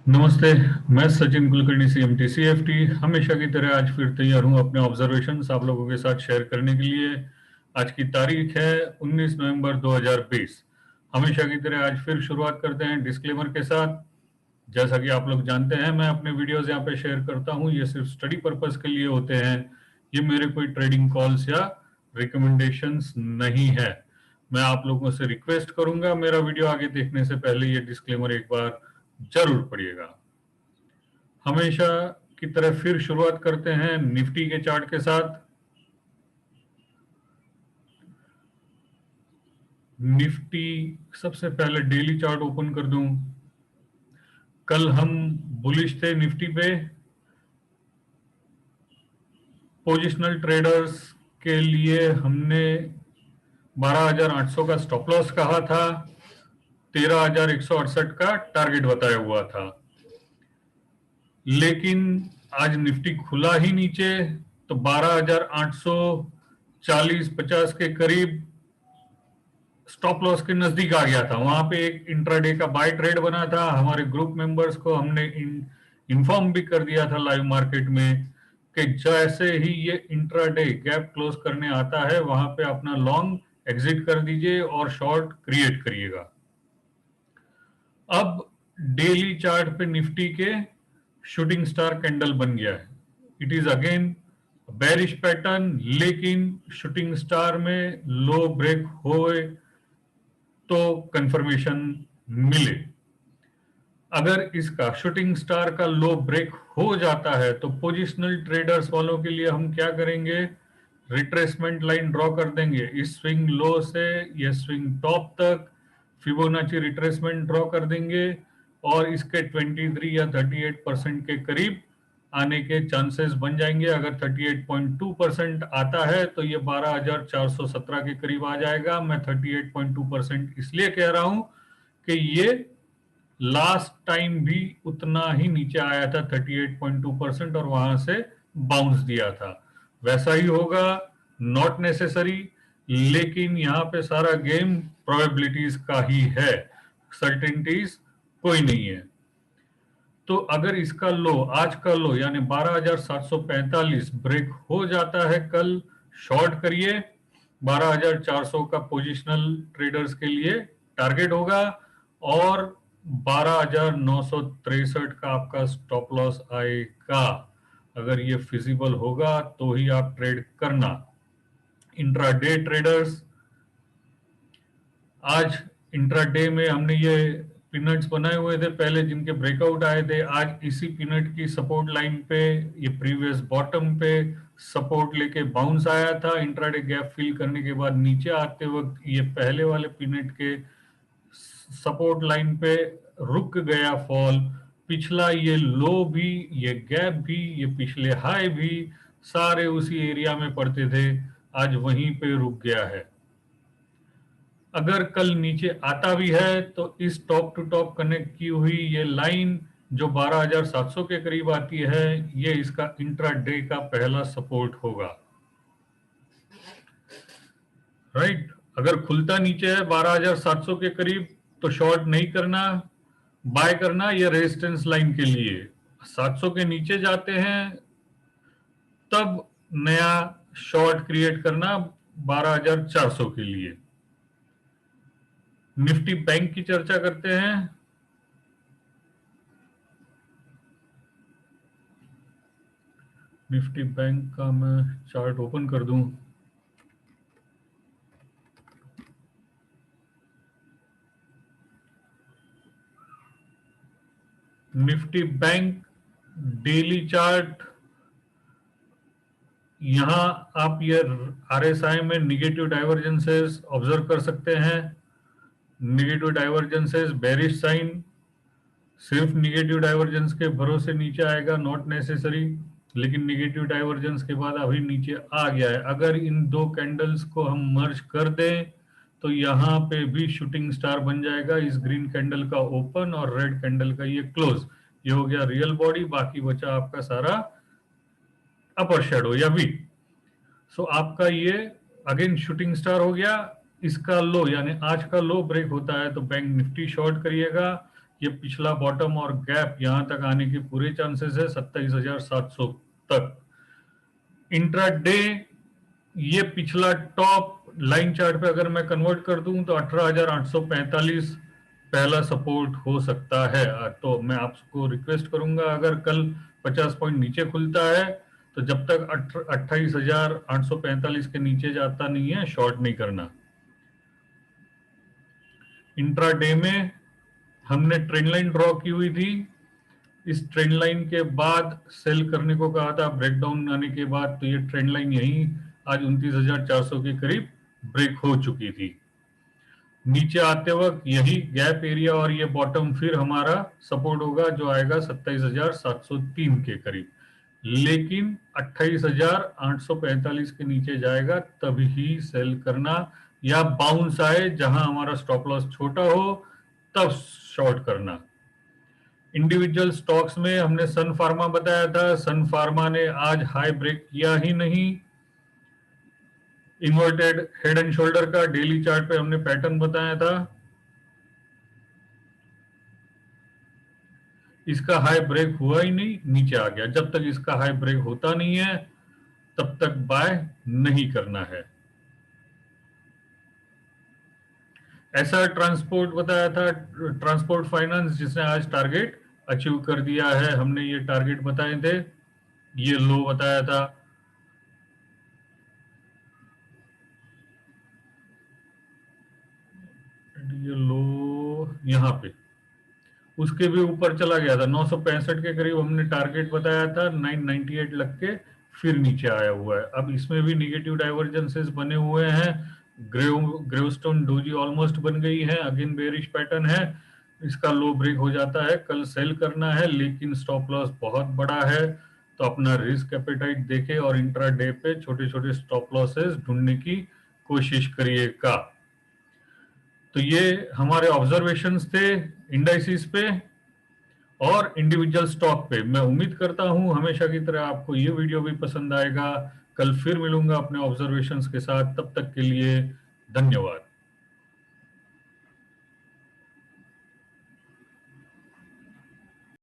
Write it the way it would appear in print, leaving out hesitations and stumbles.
नमस्ते। मैं Sachin Kulkarni CMT CFT हमेशा की तरह आज फिर तैयार हूं अपने ऑब्जर्वेशंस आप लोगों के साथ शेयर करने के लिए। आज की तारीख है 19 नवंबर 2020। हमेशा की तरह आज फिर शुरुआत करते हैं डिस्क्लेमर के साथ। जैसा कि आप लोग जानते हैं, मैं अपने वीडियोस यहाँ पे शेयर करता हूँ, ये सिर्फ स्टडी पर्पस के लिए होते हैं। ये मेरे कोई ट्रेडिंग कॉल्स या रिकमेंडेशंस नहीं है। मैं आप लोगों से रिक्वेस्ट करूंगा, मेरा वीडियो आगे देखने से पहले ये डिस्क्लेमर एक बार जरूर पढ़िएगा। हमेशा की तरह फिर शुरुआत करते हैं निफ्टी के चार्ट के साथ। निफ्टी, सबसे पहले डेली चार्ट ओपन कर दूं। कल हम बुलिश थे निफ्टी पे। पोजिशनल ट्रेडर्स के लिए हमने 12,800 का स्टॉप लॉस कहा था, 13,168 का टारगेट बताया हुआ था। लेकिन आज निफ्टी खुला ही नीचे, तो 12,840-50 के करीब स्टॉप लॉस के नजदीक आ गया था। वहां पे एक इंट्राडे का बाय ट्रेड बना था। हमारे ग्रुप मेंबर्स को हमने इन्फॉर्म भी कर दिया था लाइव मार्केट में कि जैसे ही ये इंट्राडे गैप क्लोज करने आता है, वहां पे अपना लॉन्ग एग्जिट कर दीजिए और शॉर्ट क्रिएट करिएगा। अब डेली चार्ट पे निफ्टी के शूटिंग स्टार कैंडल बन गया है। It is again bearish pattern, लेकिन शूटिंग स्टार में लो ब्रेक होए तो कंफर्मेशन मिले। अगर इसका शूटिंग स्टार का लो ब्रेक हो जाता है तो पोजिशनल ट्रेडर्स वालों के लिए हम क्या करेंगे, रिट्रेसमेंट लाइन ड्रॉ कर देंगे इस स्विंग लो से ये स्विंग टॉप तक। फिबोनाची रिट्रेसमेंट ड्रॉ कर देंगे और इसके 23 या 38% के करीब आने के चांसेस बन जाएंगे। अगर 38.2% आता है तो ये 12,417 के करीब आ जाएगा। मैं 38.2% इसलिए कह रहा हूं कि ये लास्ट टाइम भी उतना ही नीचे आया था 38.2% और वहां से बाउंस दिया था। वैसा ही होगा, नॉट नेसेसरी, लेकिन यहाँ पे सारा गेम प्रोबेबिलिटीज का ही है, सर्टेनिटीज कोई नहीं है। तो अगर इसका लो, आज का लो यानी 12,745 ब्रेक हो जाता है कल, शॉर्ट करिए। 12,400 का पोजिशनल ट्रेडर्स के लिए टारगेट होगा और 12,963 का आपका स्टॉप लॉस आएगा। अगर ये फिजिबल होगा तो ही आप ट्रेड करना। इंट्राडे ट्रेडर्स, आज इंट्राडे में हमने ये पिनट्स बनाए हुए थे पहले जिनके ब्रेकआउट आए थे। आज इसी पिनट की सपोर्ट लाइन पे, ये प्रीवियस बॉटम पे सपोर्ट लेके बाउंस आया था। इंट्राडे गैप फिल करने के बाद नीचे आते वक्त ये पहले वाले पिनट के सपोर्ट लाइन पे रुक गया फॉल। पिछला ये लो भी, ये गैप भी, ये पिछले हाई भी सारे उसी एरिया में पड़ते थे, आज वहीं पे रुक गया है। अगर कल नीचे आता भी है तो इस टॉप टू टॉप कनेक्ट की हुई ये लाइन जो 12,700 के करीब आती है, ये इसका इंट्राडे का पहला सपोर्ट होगा। राइट, अगर खुलता नीचे है 12,700 के करीब तो शॉर्ट नहीं करना, बाय करना ये रेजिस्टेंस लाइन के लिए। 700 के नीचे जाते हैं तब नया शॉर्ट क्रिएट करना 12,400 के लिए। निफ्टी बैंक की चर्चा करते हैं। निफ्टी बैंक का मैं चार्ट ओपन कर दूं। निफ्टी बैंक डेली चार्ट, यहां आप ये आरएसआई में निगेटिव डाइवर्जेंसेस ऑब्जर्व कर सकते हैं। निगेटिव डाइवर्जेंसेस बेरिश साइन, सिर्फ निगेटिव डाइवर्जेंस के भरोसे नीचे आएगा, नॉट नेसेसरी, लेकिन निगेटिव डाइवर्जेंस के बाद अभी नीचे आ गया है। अगर इन दो कैंडल्स को हम मर्ज कर दें तो यहाँ पे भी शूटिंग स्टार बन जाएगा। इस ग्रीन कैंडल का ओपन और रेड कैंडल का ये क्लोज, ये हो गया रियल बॉडी, बाकी बचा आपका सारा अपर शेडो या वी। सो आपका ये अगेन शूटिंग स्टार हो गया। इसका लो यानी आज का लो ब्रेक होता है तो बैंक निफ्टी शॉर्ट करिएगा। ये पिछला बॉटम और गैप यहां तक आने के पूरे चांसेस है 27,700 तक। इंट्राडे ये पिछला टॉप लाइन चार्ट पे अगर मैं कन्वर्ट कर दूं तो 18,845 पहला सपोर्ट हो सकता है। तो मैं आपको रिक्वेस्ट करूंगा, अगर कल 50 पॉइंट नीचे खुलता है तो जब तक 28,845 के नीचे जाता नहीं है शॉर्ट नहीं करना। इंट्राडे में हमने ट्रेंड लाइन ड्रॉ की हुई थी, इस ट्रेंड लाइन के बाद सेल करने को कहा था ब्रेकडाउन आने के बाद, तो ये ट्रेंड लाइन यही आज 29,400 के करीब ब्रेक हो चुकी थी। नीचे आते वक्त यही गैप एरिया और ये बॉटम फिर हमारा सपोर्ट होगा जो आएगा 27,703 के करीब, लेकिन 28,845 के नीचे जाएगा तभी सेल करना, या बाउंस आए जहां हमारा स्टॉप लॉस छोटा हो तब शॉर्ट करना। इंडिविजुअल स्टॉक्स में हमने सन फार्मा बताया था, सन फार्मा ने आज हाई ब्रेक किया ही नहीं। इन्वर्टेड हेड एंड शोल्डर का डेली चार्ट पे हमने पैटर्न बताया था, इसका हाई ब्रेक हुआ ही नहीं, नीचे आ गया। जब तक इसका हाई ब्रेक होता नहीं है तब तक बाय नहीं करना है। ऐसा ट्रांसपोर्ट बताया था, ट्रांसपोर्ट फाइनेंस, जिसने आज टारगेट अचीव कर दिया है। हमने ये टारगेट बताए थे, ये लो बताया था, ये लो यहाँ पे उसके भी ऊपर चला गया था, 965 के करीब हमने टारगेट बताया था, 998 लग के फिर नीचे आया हुआ है। अब इसमें भी निगेटिव डाइवर्जेंसेस बने हुए हैं, ग्रेवस्टोन डोजी ऑलमोस्ट बन गई है, अगेन बेरिश पैटर्न है, इसका लो ब्रेक हो जाता है कल सेल करना है, लेकिन स्टॉप लॉस बहुत बड़ा है तो अपना रिस्क एपेटाइट देखे और इंट्रा डे पे छोटे छोटे स्टॉप लॉसेस ढूंढने की कोशिश करिएगा। तो ये हमारे ऑब्जर्वेशंस थे इंडाइसिस पे और इंडिविजुअल स्टॉक पे। मैं उम्मीद करता हूं हमेशा की तरह आपको ये वीडियो भी पसंद आएगा। कल फिर मिलूंगा अपने ऑब्जर्वेशंस के साथ, तब तक के लिए धन्यवाद।